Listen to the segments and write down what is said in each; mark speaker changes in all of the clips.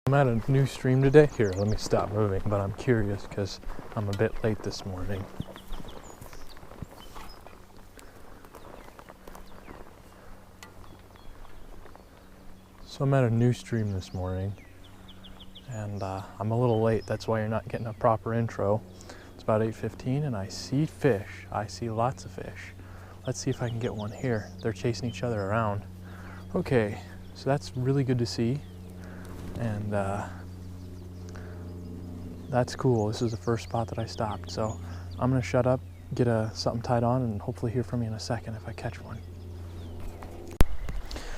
Speaker 1: I'm at a new stream today. Here, let me stop moving, but I'm curious because I'm a bit late this morning. So I'm at a new stream this morning, and I'm a little late. That's why you're not getting a proper intro. It's about 8:15, and I see fish. I see lots of fish. Let's see if I can get one here. They're chasing each other around. Okay, so that's really good to see, and that's cool. This is the first spot that I stopped, so I'm gonna shut up, get something tied on, and hopefully hear from you in a second if I catch one.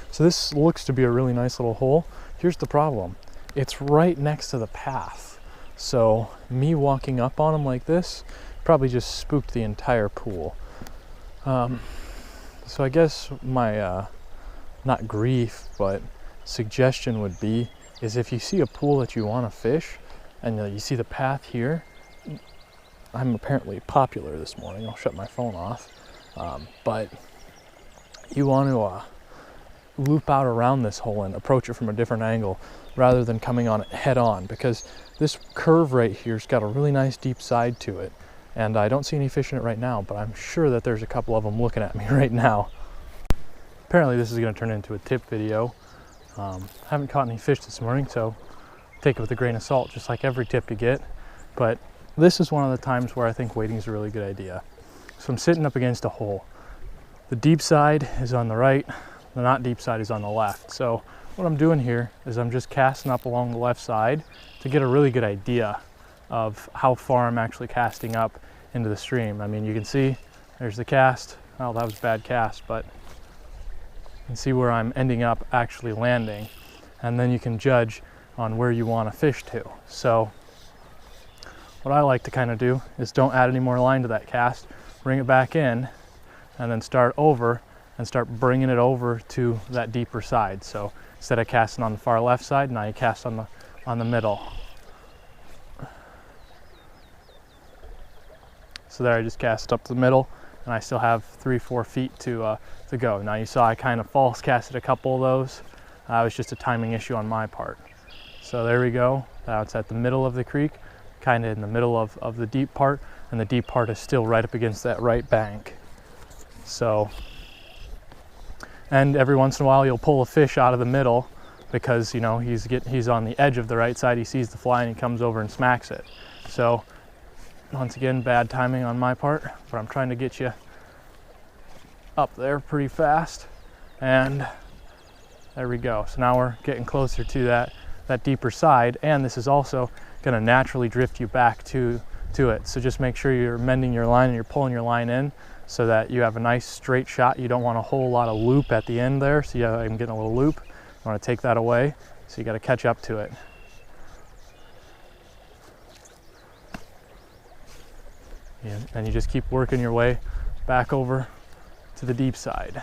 Speaker 1: So this looks to be a really nice little hole. Here's the problem. It's right next to the path. So me walking up on them like this probably just spooked the entire pool. So I guess my, not grief, but suggestion would be, is if you see a pool that you want to fish and you see the path here, I'm apparently popular this morning. I'll shut my phone off. But you want to loop out around this hole and approach it from a different angle rather than coming on it head on, because this curve right here's got a really nice deep side to it, and I don't see any fish in it right now, but I'm sure that there's a couple of them looking at me right now. Apparently this is going to turn into a tip video. Haven't caught any fish this morning, so take it with a grain of salt, just like every tip you get, but this is one of the times where I think waiting is a really good idea. So I'm sitting up against a hole. The deep side is on the right, the not deep side is on the left. So what I'm doing here is I'm just casting up along the left side to get a really good idea of how far I'm actually casting up into the stream. I mean, you can see there's the cast. Oh, that was a bad cast, but you can see where I'm ending up actually landing, and then you can judge on where you want to fish to. So what I like to kind of do is don't add any more line to that cast, bring it back in, and then start over and start bringing it over to that deeper side. So instead of casting on the far left side, now you cast on the middle. So there I just cast up the middle, and I still have 3-4 feet to go. Now you saw I kind of false casted a couple of those. It was just a timing issue on my part. So there we go. Now it's at the middle of the creek, kind of in the middle of the deep part, and the deep part is still right up against that right bank. So, and every once in a while you'll pull a fish out of the middle because, you know, he's on the edge of the right side, he sees the fly and he comes over and smacks it. So once again, bad timing on my part, but I'm trying to get you up there pretty fast, and there we go. So now we're getting closer to that deeper side, and this is also going to naturally drift you back to it. So just make sure you're mending your line and you're pulling your line in so that you have a nice straight shot. You don't want a whole lot of loop at the end there. So yeah, I'm getting a little loop. You want to take that away. So you got to catch up to it. Yeah, and you just keep working your way back over to the deep side.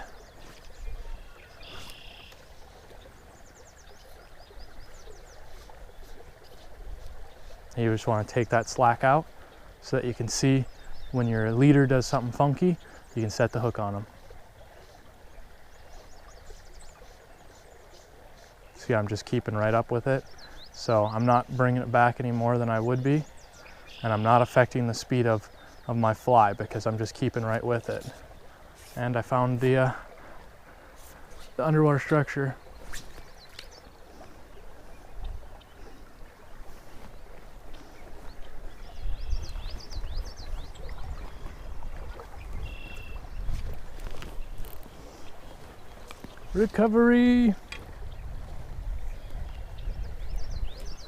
Speaker 1: You just want to take that slack out so that you can see when your leader does something funky, you can set the hook on them. See, I'm just keeping right up with it. So I'm not bringing it back any more than I would be, and I'm not affecting the speed of my fly because I'm just keeping right with it. And I found the underwater structure. Recovery.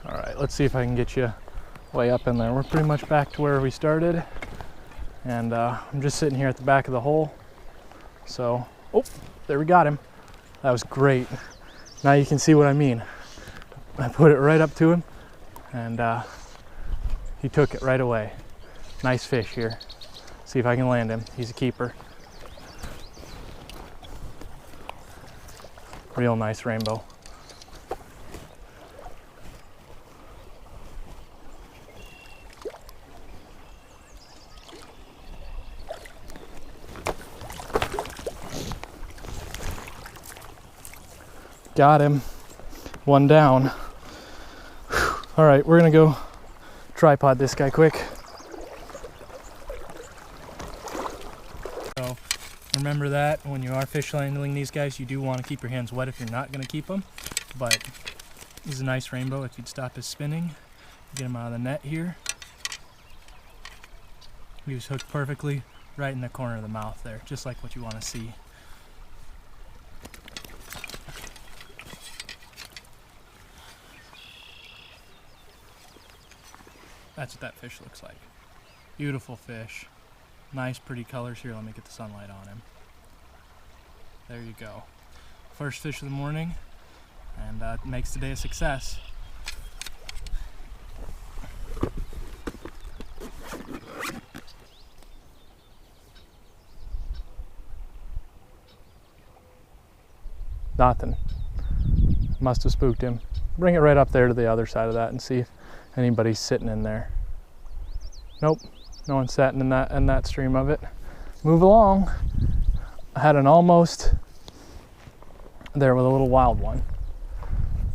Speaker 1: All right, let's see if I can get you way up in there. We're pretty much back to where we started, and I'm just sitting here at the back of the hole. So, oh, there we got him. That was great. Now you can see what I mean. I put it right up to him, and he took it right away. Nice fish here. See if I can land him. He's a keeper. Real nice rainbow. Got him. One down. All right, we're gonna go tripod this guy quick. So remember that when you are fish handling these guys, you do want to keep your hands wet if you're not gonna keep them. But this is a nice rainbow. If you'd stop his spinning, get him out of the net here. He was hooked perfectly right in the corner of the mouth there, just like what you want to see. That's what that fish looks like. Beautiful fish. Nice pretty colors here. Let me get the sunlight on him. There you go. First fish of the morning, and makes today a success. Nothing. Must have spooked him. Bring it right up there to the other side of that and see if anybody's sitting in there. Nope, no one's sitting in that stream of it. Move along. I had an almost there with a little wild one.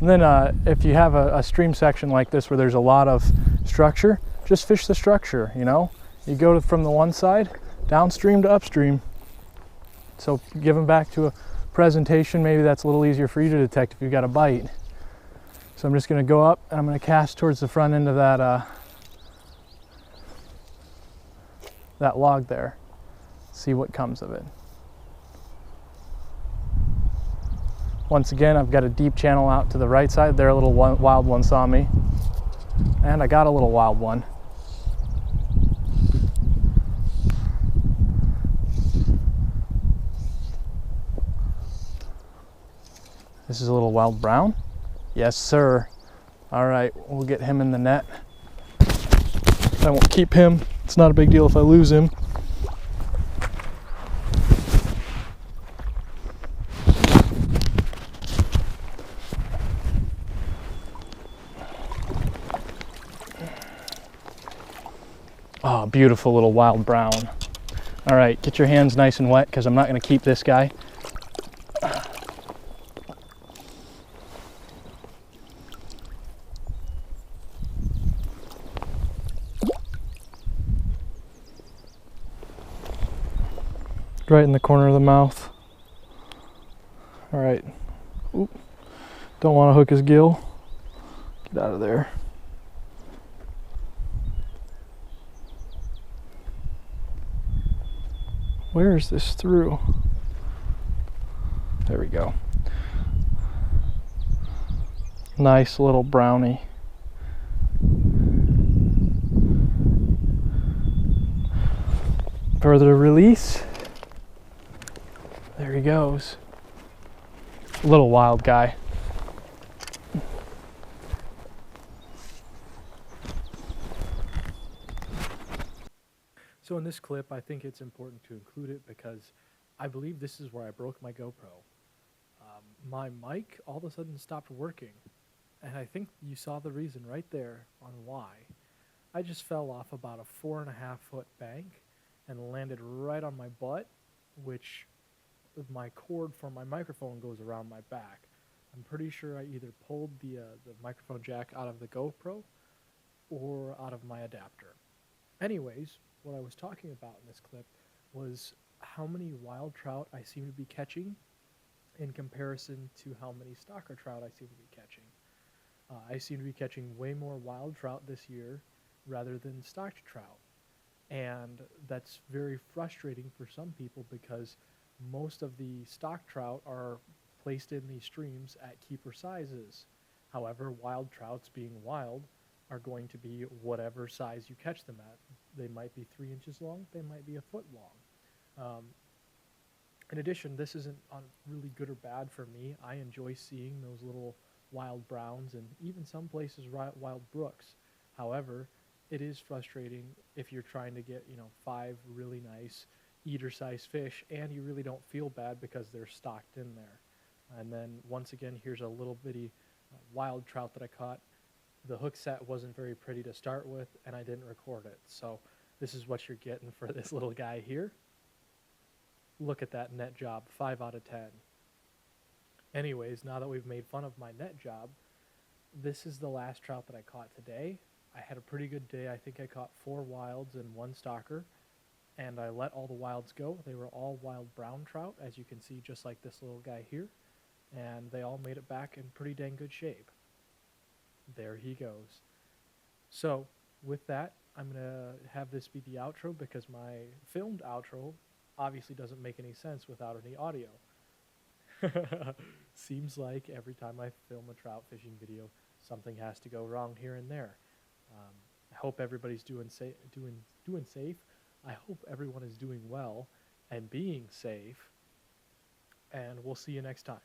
Speaker 1: And then if you have a stream section like this where there's a lot of structure, just fish the structure, you know? You go from the one side, downstream to upstream. So give them back to a presentation, maybe that's a little easier for you to detect if you've got a bite. So I'm just gonna go up and I'm gonna cast towards the front end of that log there. See what comes of it. Once again, I've got a deep channel out to the right side. There, a little wild one saw me. And I got a little wild one. This is a little wild brown. Yes, sir. All right, we'll get him in the net. I won't keep him. It's not a big deal if I lose him. Oh, beautiful little wild brown. All right, get your hands nice and wet because I'm not going to keep this guy. Right in the corner of the mouth. All right. Oop. Don't want to hook his gill. Get out of there. Where is this through? There we go. Nice little brownie. Further release. There he goes. Little wild guy. So in this clip, I think it's important to include it because I believe this is where I broke my GoPro. My mic all of a sudden stopped working, and I think you saw the reason right there on why. I just fell off about a 4.5 foot bank and landed right on my butt, which my cord for my microphone goes around my back. I'm pretty sure I either pulled the microphone jack out of the GoPro or out of my adapter. Anyways, what I was talking about in this clip was how many wild trout I seem to be catching in comparison to how many stocker trout I seem to be catching. I seem to be catching way more wild trout this year rather than stocked trout. And that's very frustrating for some people because most of the stock trout are placed in these streams at keeper sizes. However, wild trouts, being wild, are going to be whatever size you catch them at. They might be 3 inches long, they might be a foot long. In addition, this isn't really good or bad for me. I enjoy seeing those little wild browns and even some places wild brooks. However, it is frustrating if you're trying to get 5 really nice eater-sized fish and you really don't feel bad because they're stocked in there. And then once again, here's a little bitty wild trout that I caught. The hook set wasn't very pretty to start with, and I didn't record it. So this is what you're getting for this little guy here. Look at that net job, 5 out of 10. Anyways, now that we've made fun of my net job, this is the last trout that I caught today. I had a pretty good day. I think I caught 4 wilds and 1 stalker, and I let all the wilds go. They were all wild brown trout, as you can see, just like this little guy here, and they all made it back in pretty dang good shape. There he goes. So, with that, I'm going to have this be the outro because my filmed outro obviously doesn't make any sense without any audio. Seems like every time I film a trout fishing video, something has to go wrong here and there. I hope everybody's doing safe. I hope everyone is doing well and being safe. And we'll see you next time.